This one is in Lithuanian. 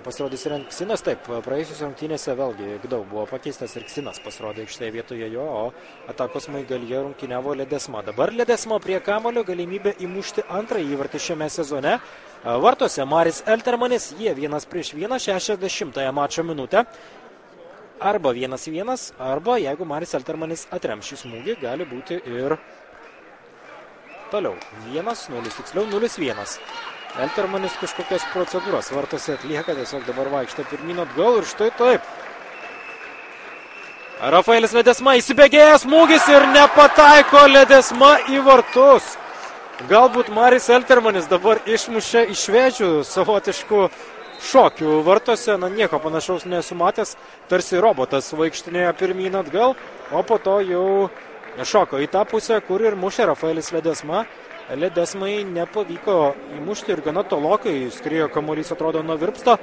pasirodys ir Ksinas. Taip, praėjusios rungtynėse vėlgi daug buvo pakeistas ir Ksinas pasirodė aikštėje vietoje jo, o atakos Maigalyje rungtyniavo Ledesma. Dabar Ledesma prie kamulio, galimybė įmušti antrąjį įvartį šiame sezone. Vartuose Maris Eltermanis, jie 1-1, 60-ąją mačo minutę. Arba 1-1, arba jeigu Maris Eltermanis atrem šį smūgį, gali būti ir toliau. 1-0, tiksliau 0-1. Eltermanis kažkokias procedūras vartuose atlieka, tiesiog dabar vaikšto pirmyn atgal ir štai taip. Rafaelis Ledesma įsibėgėjęs smūgis ir nepataiko Ledesma į vartus. Galbūt Maris Eltermanis dabar išmušė iš vėžių savotiškų šokių vartuose, nieko panašaus nesu matęs, tarsi robotas vaikštinėjo pirmyn atgal, o po to jau šoko į tą pusę, kur ir mušė Rafaelis Ledesma. Ledesmai nepavyko įmušti ir gana tolokai skriejo kamuolys, atrodo, nuo virpsto.